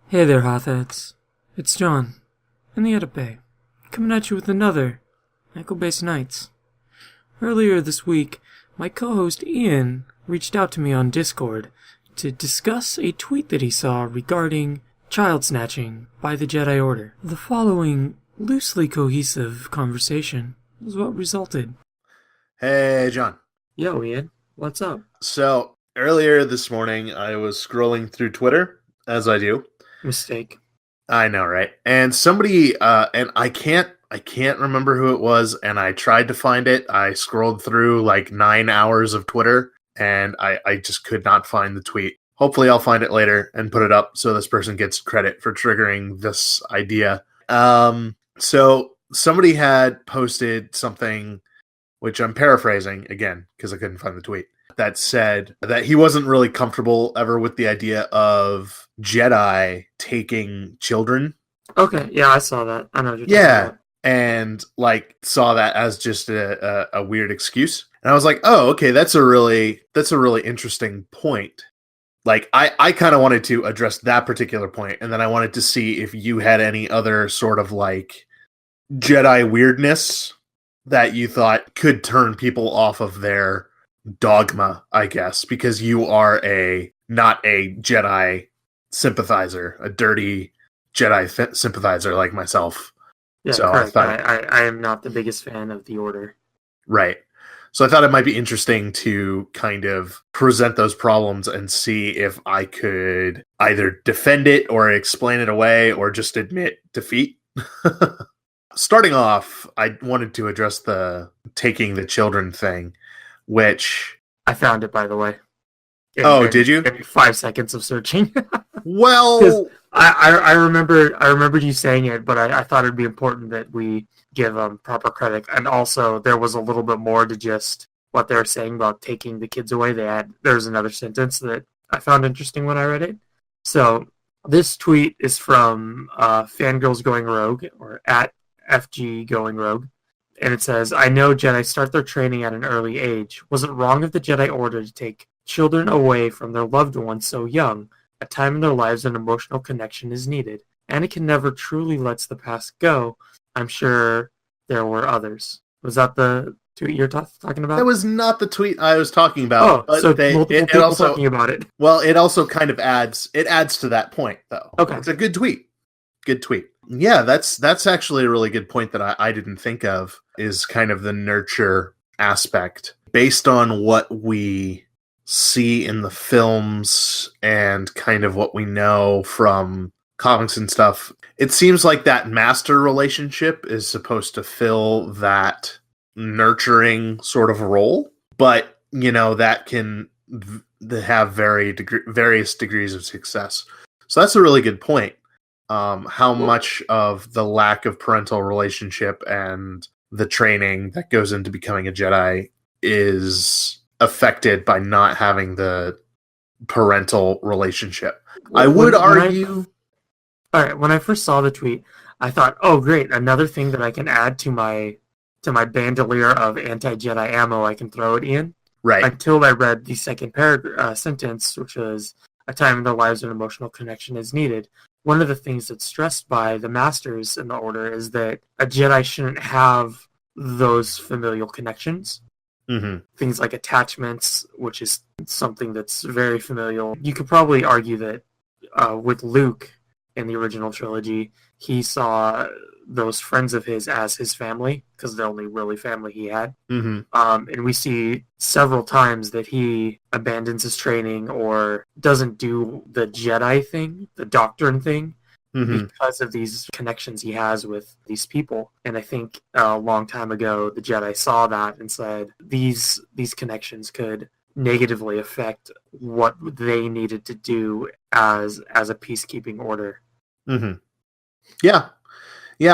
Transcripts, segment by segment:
Hey there, Hotheads. It's John, in the Edit Bay, coming at you with another Echo-based Nights. Earlier this week, my co-host Ian reached out to me on Discord to discuss a tweet that he saw regarding child snatching by the Jedi Order. The following loosely cohesive conversation is what resulted. Hey, John. Yo, Ian, what's up? So, earlier this morning, I was scrolling through Twitter, as I do. Mistake. I know, right? And somebody, and I can't remember who it was, and I tried to find it. I scrolled through like 9 hours of Twitter, and I just could not find the tweet. Hopefully I'll find it later and put it up so this person gets credit for triggering this idea. So somebody had posted something, which I'm paraphrasing again, because I couldn't find the tweet, that said that he wasn't really comfortable ever with the idea of Jedi taking children. Okay, yeah, I saw that. I know what you're talking about. And like saw that as just a weird excuse. And I was like, oh, okay, that's a really interesting point. Like I kind of wanted to address that particular point, and then I wanted to see if you had any other sort of like Jedi weirdness that you thought could turn people off of their dogma, I guess, because you are not a Jedi sympathizer, a dirty Jedi sympathizer like myself. Yeah, so correct. I thought, I am not the biggest fan of the Order. right. So I thought it might be interesting to kind of present those problems and see if I could either defend it or explain it away or just admit defeat. Starting off, I wanted to address the taking the children thing, which... I found it, by the way. Did you? 5 seconds of searching. Well... I remembered you saying it, but I thought it'd be important that we give proper credit. And also, there was a little bit more to just what they were saying about taking the kids away. There's another sentence that I found interesting when I read it. So, this tweet is from Fangirls Going Rogue, or at FG Going Rogue. And it says, I know Jedi start their training at an early age. Was it wrong of the Jedi Order to take children away from their loved ones so young? A time in their lives an emotional connection is needed. Anakin never truly lets the past go. I'm sure there were others. Was that the tweet you're talking about? That was not the tweet I was talking about. Oh, so multiple people also, talking about it. Well, it also kind of adds to that point, though. Okay. It's a good tweet. Good tweet. Yeah, that's actually a really good point that I didn't think of, is kind of the nurture aspect. Based on what we see in the films and kind of what we know from comics and stuff, it seems like that master relationship is supposed to fill that nurturing sort of role, but that can have various degrees of success. So that's a really good point. How much of the lack of parental relationship and the training that goes into becoming a Jedi is affected by not having the parental relationship. I would argue... Alright, when I first saw the tweet, I thought, oh great, another thing that I can add to my bandolier of anti-Jedi ammo I can throw it in. Right. Until I read the second sentence, which was, a time in their lives an emotional connection is needed. One of the things that's stressed by the Masters in the Order is that a Jedi shouldn't have those familial connections. Mm-hmm. Things like attachments, which is something that's very familial. You could probably argue that with Luke in the original trilogy, he saw those friends of his as his family, because the only really family he had. Mm-hmm. And we see several times that he abandons his training or doesn't do the Jedi thing, the doctrine thing, because of these connections he has with these people. And I think a long time ago, the Jedi saw that and said these connections could negatively affect what they needed to do as a peacekeeping order. Mm-hmm. Yeah,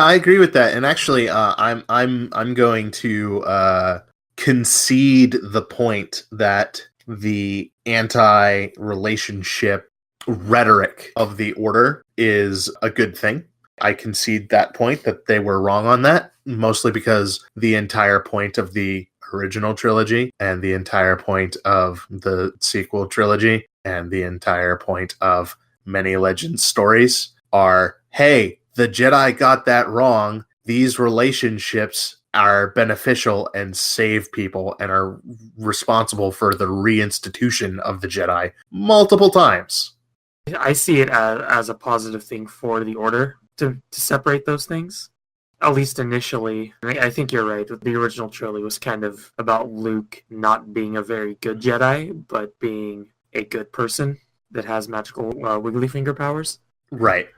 I agree with that. And actually, I'm going to concede the point that the anti-relationship rhetoric of the Order is a good thing. I concede that point, that they were wrong on that, mostly because the entire point of the original trilogy and the entire point of the sequel trilogy and the entire point of many Legends stories are, hey, the Jedi got that wrong. These relationships are beneficial and save people and are responsible for the reinstitution of the Jedi multiple times. I see it as a positive thing for the Order to separate those things. At least initially. I think you're right. The original trilogy was kind of about Luke not being a very good Jedi, but being a good person that has magical wiggly finger powers. Right.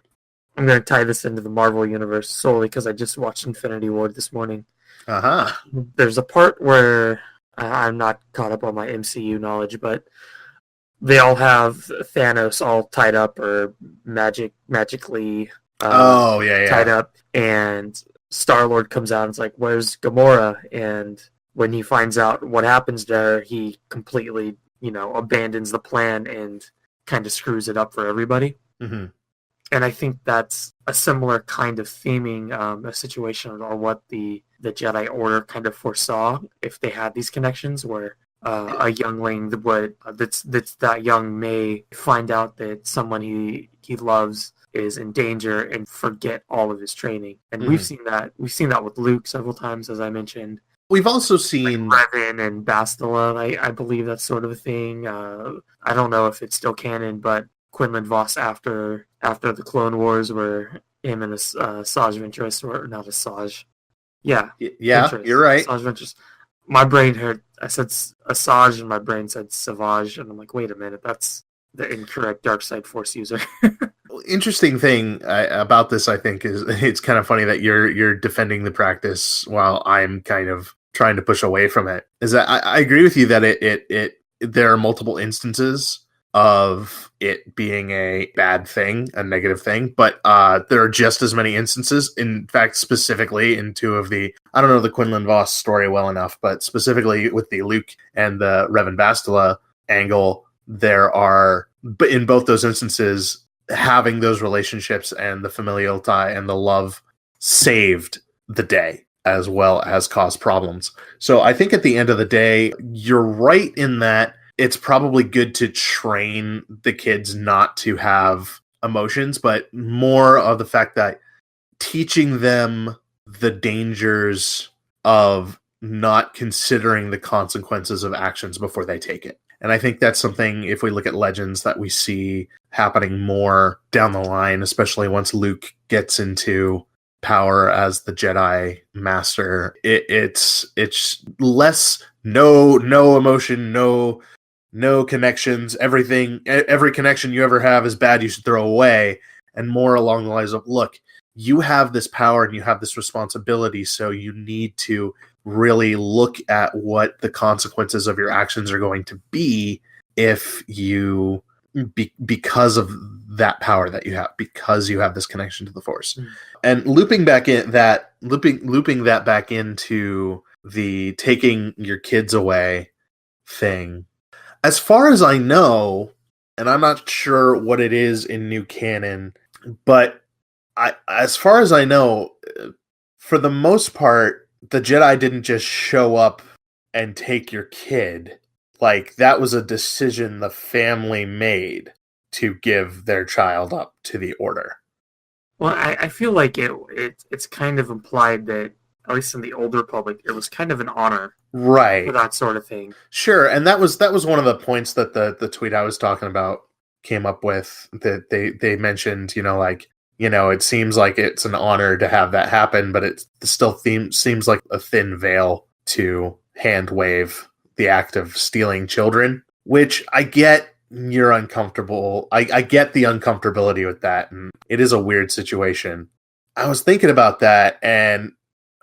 I'm going to tie this into the Marvel Universe solely because I just watched Infinity War this morning. Uh-huh. There's a part where I'm not caught up on my MCU knowledge, but they all have Thanos all tied up or magically tied up, and Star-Lord comes out and it's like, where's Gamora? And when he finds out what happens to her, he completely, abandons the plan and kind of screws it up for everybody. Mm-hmm. And I think that's a similar kind of theming, a situation or what the Jedi Order kind of foresaw if they had these connections where a youngling that's that young may find out that someone he loves is in danger and forget all of his training. And we've seen that with Luke several times, as I mentioned. We've also seen Revan and Bastila. I believe that's sort of a thing. I don't know if it's still canon, but Quinlan Voss after the Clone Wars, where him and Asajj Ventress, or not Asajj. Yeah, Ventress, you're right. Asajj Ventress. My brain heard, I said Asajj, and my brain said Savage, and I'm like, wait a minute, that's the incorrect dark side Force user. Interesting thing about this, I think, is it's kind of funny that you're defending the practice while I'm kind of trying to push away from it. Is that I agree with you that it there are multiple instances of it being a bad thing, a negative thing, but there are just as many instances. In fact, specifically in two of the, I don't know the Quinlan Voss story well enough, but specifically with the Luke and the Revan Bastila angle, there are, but in both those instances, having those relationships and the familial tie and the love saved the day as well as caused problems. So I think at the end of the day, you're right in that it's probably good to train the kids not to have emotions, but more of the fact that teaching them the dangers of not considering the consequences of actions before they take it. And I think that's something, if we look at Legends, that we see happening more down the line, especially once Luke gets into power as the Jedi Master. It's less no emotion, no connections, every connection you ever have is bad, you should throw away, and more along the lines of, look, you have this power and you have this responsibility, so you need to really look at what the consequences of your actions are going to be if you because of that power that you have, because you have this connection to the Force. And looping that back into the taking your kids away thing, as far as I know, and I'm not sure what it is in new canon, but as far as I know, for the most part, the Jedi didn't just show up and take your kid. Like, that was a decision the family made to give their child up to the Order. Well, I feel like it's kind of implied that, at least in the Old Republic, it was kind of an honor, right, for that sort of thing. Sure, and that was one of the points that the tweet I was talking about came up with. That they mentioned, it seems like it's an honor to have that happen, but it still seems like a thin veil to hand wave the act of stealing children, which I get. You're uncomfortable. I get the uncomfortability with that, and it is a weird situation. I was thinking about that, and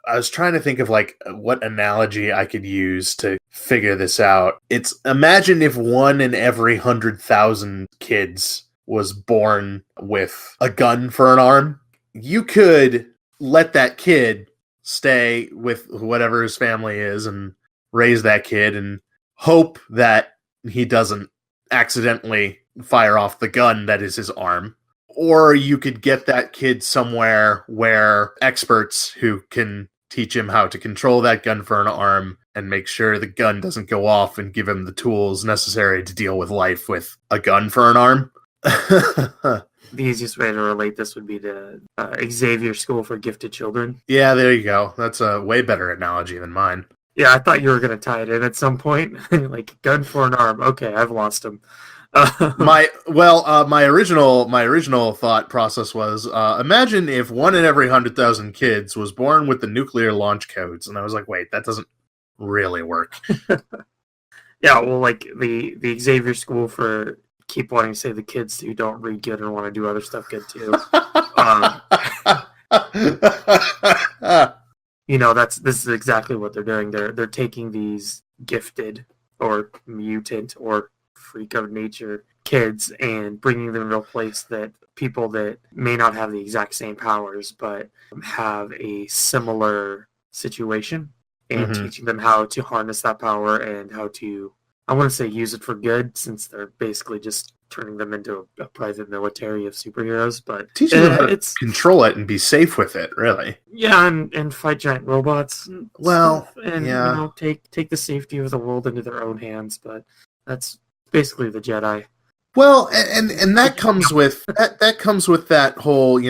I was trying to think of what analogy I could use to figure this out. It's, imagine if 1 in every 100,000 kids was born with a gun for an arm. You could let that kid stay with whatever his family is and raise that kid and hope that he doesn't accidentally fire off the gun that is his arm. Or you could get that kid somewhere where experts who can teach him how to control that gun for an arm and make sure the gun doesn't go off and give him the tools necessary to deal with life with a gun for an arm. The easiest way to relate this would be the Xavier School for Gifted Children. Yeah, there you go. That's a way better analogy than mine. Yeah, I thought you were going to tie it in at some point. Like, gun for an arm. Okay, I've lost him. My original thought process was imagine if 1 in every 100,000 kids was born with the nuclear launch codes, and I was like, wait, that doesn't really work. Yeah, well, like the Xavier School for keep wanting to say the kids who don't read good and want to do other stuff good too. This is exactly what they're doing. They're taking these gifted or mutant or freak of nature kids and bringing them to a place that people that may not have the exact same powers but have a similar situation, and teaching them how to harness that power and how to, I want to say, use it for good, since they're basically just turning them into a private military of superheroes. But teaching them how to control it and be safe with it, really. Yeah, and fight giant robots. And take the safety of the world into their own hands. But that's basically the Jedi. Well, and that comes with that comes with that whole,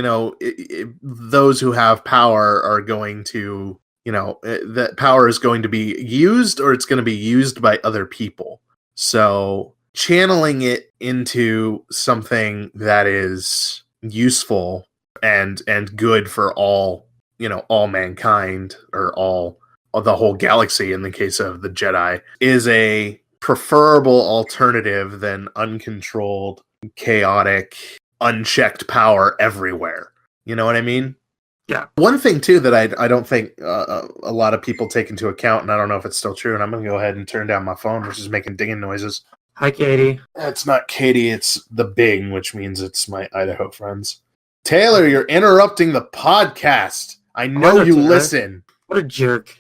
those who have power are going to, that power is going to be used, or it's going to be used by other people. So channeling it into something that is useful and good for all mankind, or the whole galaxy in the case of the Jedi, is a preferable alternative than uncontrolled, chaotic, unchecked power everywhere. You know what I mean? Yeah. One thing too that I don't think a lot of people take into account, and I don't know if it's still true, and I'm going to go ahead and turn down my phone, which is making dinging noises. Hi, Katie. It's not Katie, it's the Bing, which means it's my Idaho friends. Taylor, you're interrupting the podcast. I know you listen. What a jerk.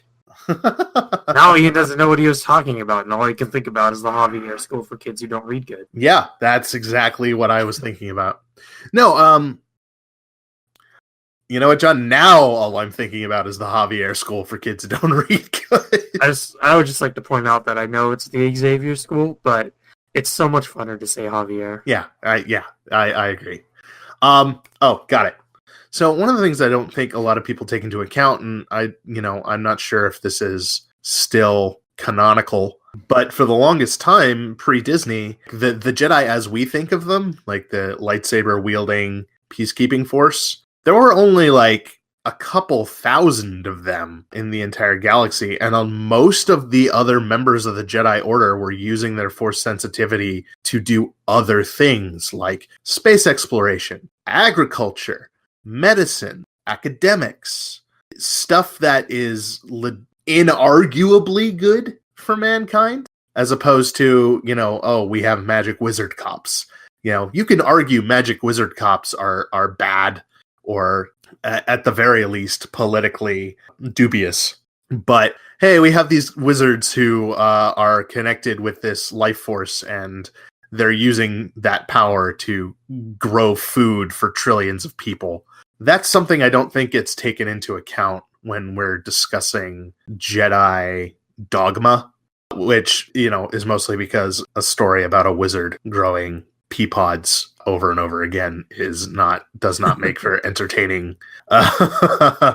Now he doesn't know what he was talking about, and all he can think about is the Javier School for kids who don't read good. Yeah, that's exactly what I was thinking about. No, you know what, John? Now all I'm thinking about is the Javier School for kids who don't read good. I would just like to point out that I know it's the Xavier School, but it's so much funner to say Javier. Yeah, I agree. Oh, got it. So one of the things I don't think a lot of people take into account, and I'm not sure if this is still canonical, but for the longest time, pre-Disney, the Jedi as we think of them, like the lightsaber-wielding peacekeeping force, there were only like a couple thousand of them in the entire galaxy, and on most of the other members of the Jedi Order were using their force sensitivity to do other things like space exploration, agriculture, medicine, academics, stuff that is inarguably good for mankind, as opposed to, we have magic wizard cops. You can argue magic wizard cops are bad, or at the very least politically dubious. But hey, we have these wizards who are connected with this life force, and they're using that power to grow food for trillions of people. That's something I don't think gets taken into account when we're discussing Jedi dogma, which, is mostly because a story about a wizard growing pea pods over and over again does not make for entertaining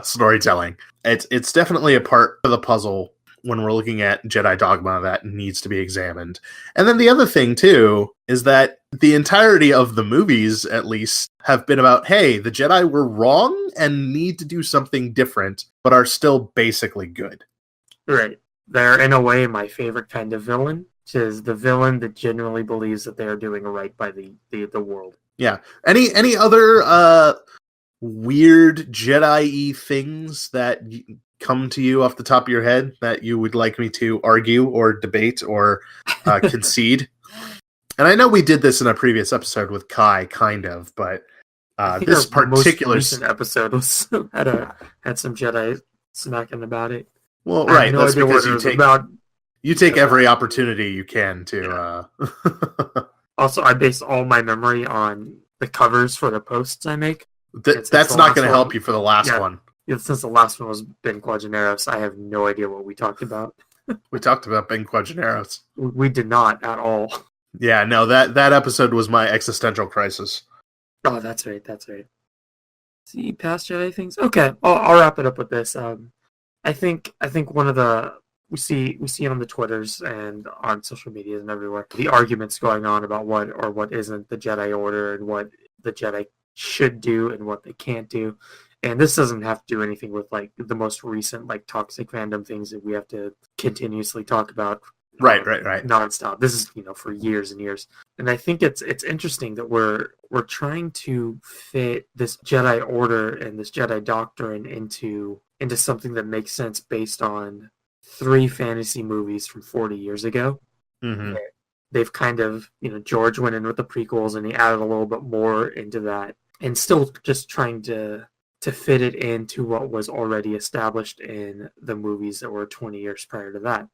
storytelling. It's definitely a part of the puzzle when we're looking at Jedi dogma that needs to be examined. And then the other thing too is that the entirety of the movies, at least, have been about, hey, the Jedi were wrong and need to do something different, but are still basically good. Right. They're, in a way, my favorite kind of villain, which is the villain that genuinely believes that they are doing right by the world. Yeah. Any other weird Jedi-y things that come to you off the top of your head that you would like me to argue or debate or concede? And I know we did this in a previous episode with Kai, kind of, but this particular most recent episode was had some Jedi smacking about it. Well, right, that's because you take every opportunity you can to. Yeah. Also, I base all my memory on the covers for the posts I make. That's not going to help you for the last one. Yeah, since the last one was Ben Quadraneros, I have no idea what we talked about. We talked about Ben Quadraneros. We did not at all. Yeah, no, that episode was my existential crisis. Oh, that's right. That's right. See past Jedi things. Okay, I'll wrap it up with this. I think one of the we see it on the Twitters and on social media and everywhere. The arguments going on about what or what isn't the Jedi Order and what the Jedi should do and what they can't do. And this doesn't have to do anything with like the most recent like toxic fandom things that we have to continuously talk about Right. nonstop. This is for years and years. And I think it's interesting that we're trying to fit this Jedi Order and this Jedi doctrine into something that makes sense based on three fantasy movies from 40 years ago. Mm-hmm. They've kind of, George went in with the prequels and he added a little bit more into that, and still just trying to fit it into what was already established in the movies that were 20 years prior to that.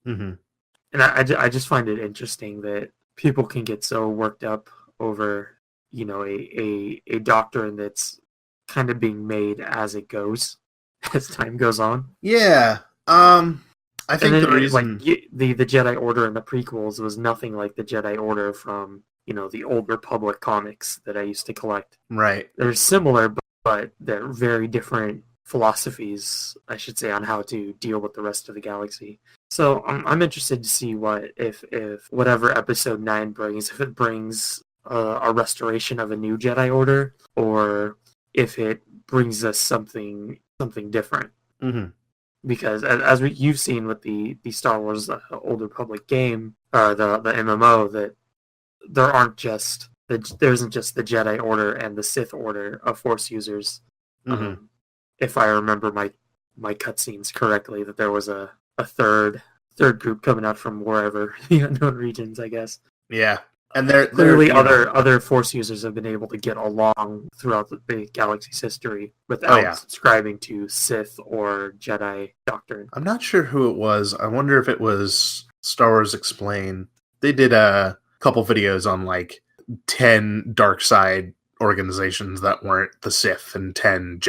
Mm-hmm. And I just find it interesting that people can get so worked up over, a doctrine that's kind of being made as it goes, as time goes on. Yeah. I think And the then, reason the Jedi Order in the prequels was nothing like the Jedi Order from, the Old Republic comics that I used to collect. right. They're similar, but they're very different philosophies, I should say, on how to deal with the rest of the galaxy. So I'm interested to see what if whatever Episode 9 brings, if it brings a restoration of a new Jedi Order, or if it brings us something different. Mm-hmm. Because as you've seen with the Star Wars Old Republic game, the MMO, that there isn't just the Jedi Order and the Sith Order of Force users. Mm-hmm. If I remember my cutscenes correctly, that there was a third group coming out from wherever the unknown regions, I guess. Yeah. And they're Clearly, other Force users have been able to get along throughout the galaxy's history without subscribing to Sith or Jedi doctrine. I'm not sure who it was. I wonder if it was Star Wars Explain. They did a couple videos on like 10 dark side organizations that weren't the Sith and 10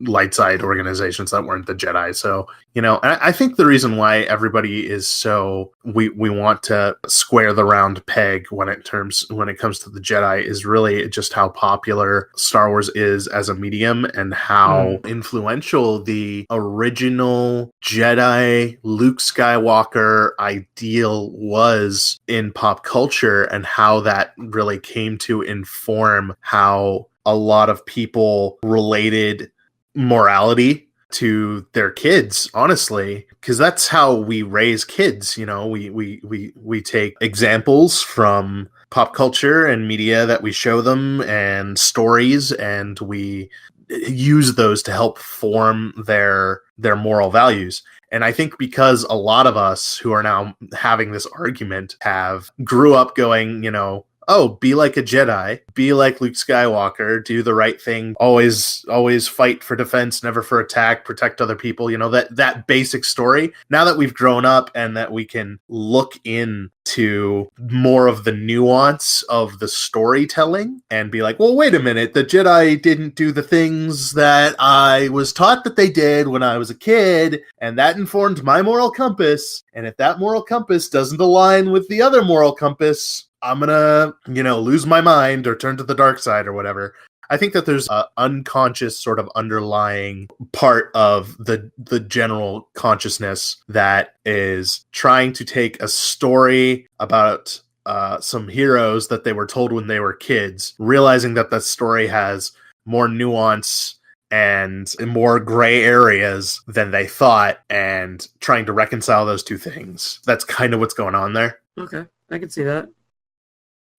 light side organizations that weren't the Jedi. So, I think the reason why everybody is so we want to square the round peg when it comes to the Jedi is really just how popular Star Wars is as a medium and how influential the original Jedi Luke Skywalker ideal was in pop culture, and how that really came to inform how a lot of people related morality to their kids, honestly, because that's how we raise kids. We take examples from pop culture and media that we show them and stories, and we use those to help form their moral values. And I think because a lot of us who are now having this argument grew up going, oh, be like a Jedi, be like Luke Skywalker, do the right thing, always fight for defense, never for attack, protect other people, that basic story. Now that we've grown up and that we can look into more of the nuance of the storytelling and be like, well, wait a minute, the Jedi didn't do the things that I was taught that they did when I was a kid, and that informed my moral compass. And if that moral compass doesn't align with the other moral compass, I'm gonna, lose my mind or turn to the dark side or whatever. I think that there's an unconscious sort of underlying part of the general consciousness that is trying to take a story about some heroes that they were told when they were kids, realizing that that story has more nuance and more gray areas than they thought, and trying to reconcile those two things. That's kind of what's going on there. Okay, I can see that.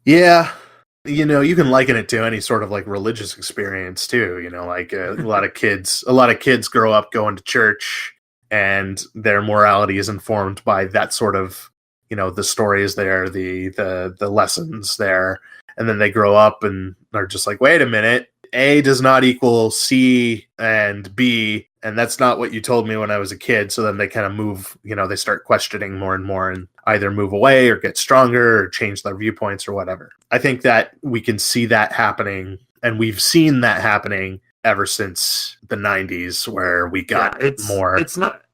Yeah, you can liken it to any sort of like religious experience too. Like a lot of kids grow up going to church, and their morality is informed by that sort of, the stories there, the lessons there, and then they grow up and are just like, wait a minute, A does not equal C and B, and that's not what you told me when I was a kid. So then they kind of move, they start questioning more and more, and either move away or get stronger or change their viewpoints or whatever. I think that we can see that happening, and we've seen that happening ever since the 90s, where we got more.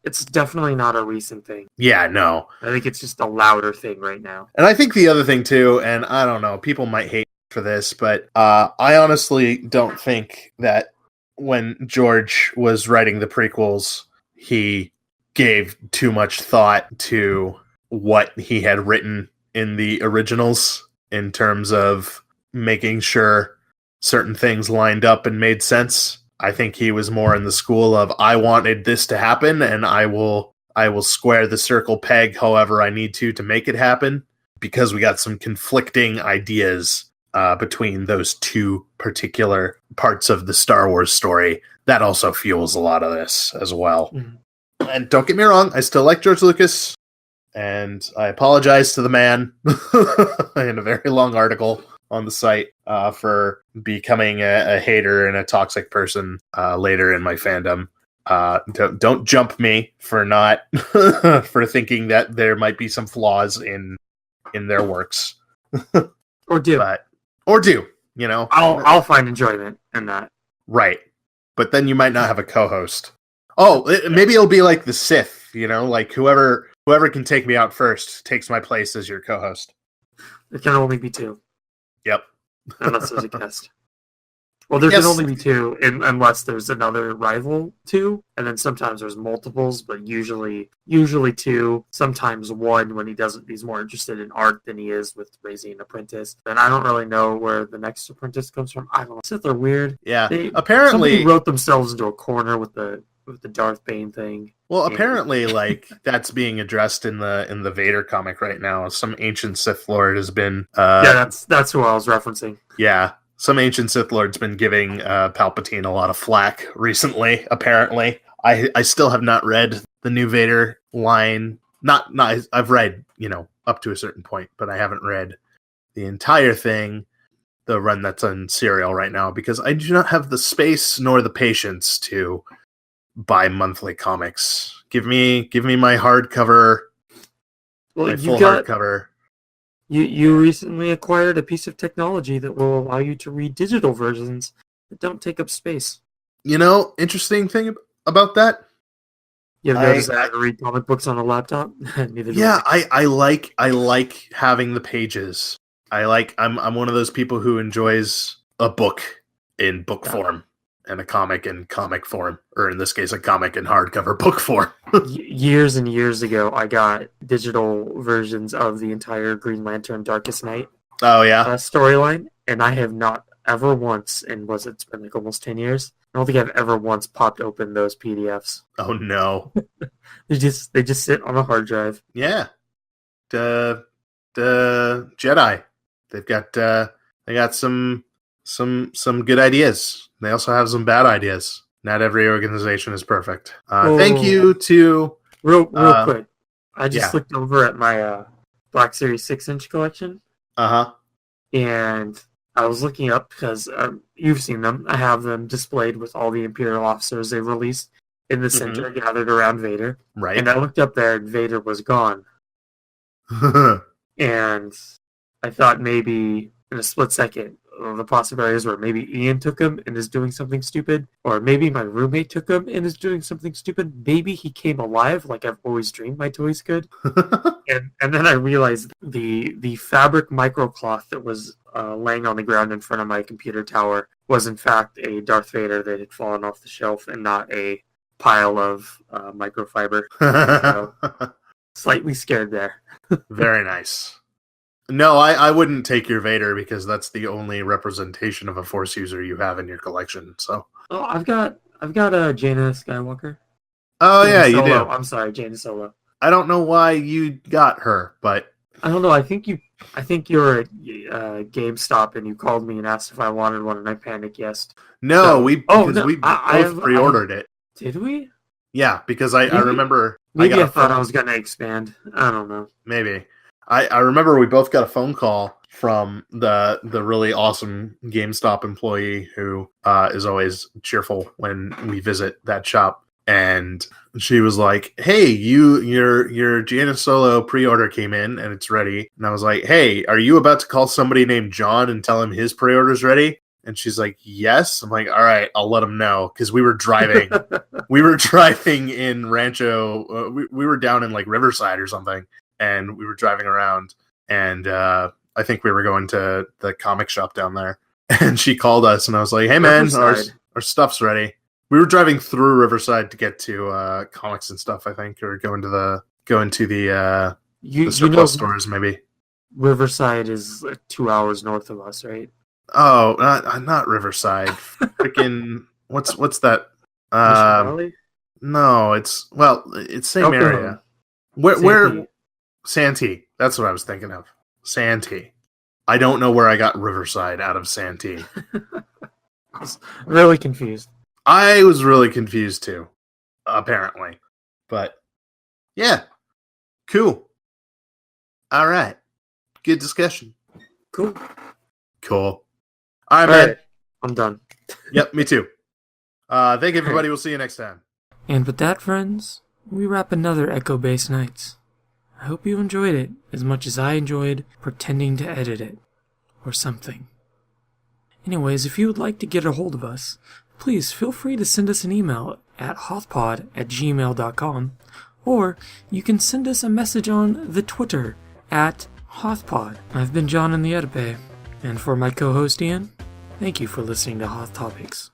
It's definitely not a recent thing. Yeah, no. I think it's just a louder thing right now. And I think the other thing too, and I don't know, people might hate for this, but I honestly don't think that when George was writing the prequels, he gave too much thought to what he had written in the originals in terms of making sure certain things lined up and made sense. I think he was more in the school of, I wanted this to happen, and I will square the circle peg however I need to make it happen, because we got some conflicting ideas between those two particular parts of the Star Wars story. That also fuels a lot of this as well. Mm-hmm. And don't get me wrong, I still like George Lucas, and I apologize to the man in a very long article on the site for becoming a hater and a toxic person later in my fandom. Don't jump me for not for thinking that there might be some flaws in their works, or do, you know? I'll find enjoyment in that, right? But then you might not have a co-host. Oh, maybe it'll be like the Sith, you know, like whoever can take me out first takes my place as your co-host. It can only be two. Yep. Unless there's a guest. Well, there can only be two unless there's another rival two, and then sometimes there's multiples, but usually two, sometimes one when he's more interested in art than he is with raising an apprentice. And I don't really know where the next apprentice comes from. I don't know. Sith are weird. Yeah. Apparently somebody wrote themselves into a corner with the Darth Bane thing. Well, apparently, like, that's being addressed in the Vader comic right now. Some ancient Sith Lord has been yeah, that's who I was referencing. Yeah. Some ancient Sith Lord's been giving Palpatine a lot of flack recently, apparently. I still have not read the new Vader line. Not I've read, up to a certain point, but I haven't read the entire thing, the run that's on Serial right now, because I do not have the space nor the patience to buy monthly comics. Give me my hardcover, my full hardcover. You recently acquired a piece of technology that will allow you to read digital versions that don't take up space. Interesting thing about that. You have noticed that I read comic books on a laptop? Neither do I like having the pages. I'm one of those people who enjoys a book in book form and a comic in comic form, or in this case, a comic in hardcover book form. Years and years ago, I got digital versions of the entire Green Lantern Darkest Night storyline, and I have not ever once, it's been like almost 10 years, I don't think I've ever once popped open those PDFs. Oh no. They just sit on a hard drive. Yeah. The Jedi. They got some good ideas. They also have some bad ideas. Not every organization is perfect. Thank you to... Real quick. I just looked over at my Black Series 6-inch collection. Uh-huh. And I was looking up, because you've seen them. I have them displayed with all the Imperial officers they released in the center, gathered around Vader. Right. And I looked up there, and Vader was gone. And I thought maybe, in a split second, the possibilities were maybe Ian took him and is doing something stupid, or maybe my roommate took him and is doing something stupid. Maybe he came alive like I've always dreamed my toys could. and then I realized the fabric microcloth that was laying on the ground in front of my computer tower was in fact a Darth Vader that had fallen off the shelf and not a pile of microfiber. So, slightly scared there. Very nice. No, I wouldn't take your Vader, because that's the only representation of a Force user you have in your collection. So, I've got a Jaina Skywalker. Oh, Jaina you do. I'm sorry, Jaina Solo. I don't know why you got her, but I don't know. I think you were at GameStop and you called me and asked if I wanted one, and I panicked yes. No, we both pre-ordered it. Did we? Yeah, because I remember. Maybe I thought I was going to expand. I don't know. Maybe. I remember we both got a phone call from the really awesome GameStop employee who is always cheerful when we visit that shop. And she was like, "Hey, your Jaina Solo pre-order came in and it's ready." And I was like, "Hey, are you about to call somebody named John and tell him his pre-order's ready?" And she's like, yes. I'm like, all right, I'll let them know. Because we were driving. We were driving in Rancho. We were down in like Riverside or something. And we were driving around. And I think we were going to the comic shop down there. And she called us. And I was like, hey, man, our stuff's ready. We were driving through Riverside to get to comics and stuff, I think. Or going to the surplus stores, maybe. Riverside is 2 hours north of us, right? Oh, not Riverside. Freaking what's that? No, it's same area. Where Santee? That's what I was thinking of. Santee. I don't know where I got Riverside out of Santee. I was really confused. I was really confused too, apparently. But yeah, cool. All right, good discussion. Cool. All right, man. I'm done. Yep, me too. Thank you, everybody. We'll see you next time. And with that, friends, we wrap another Echo Base Nights. I hope you enjoyed it as much as I enjoyed pretending to edit it, or something. Anyways, if you would like to get a hold of us, please feel free to send us an email at hothpod@gmail.com, or you can send us a message on the Twitter at Hothpod. I've been John in the Edipe, and for my co-host Ian, thank you for listening to Hoth Topics.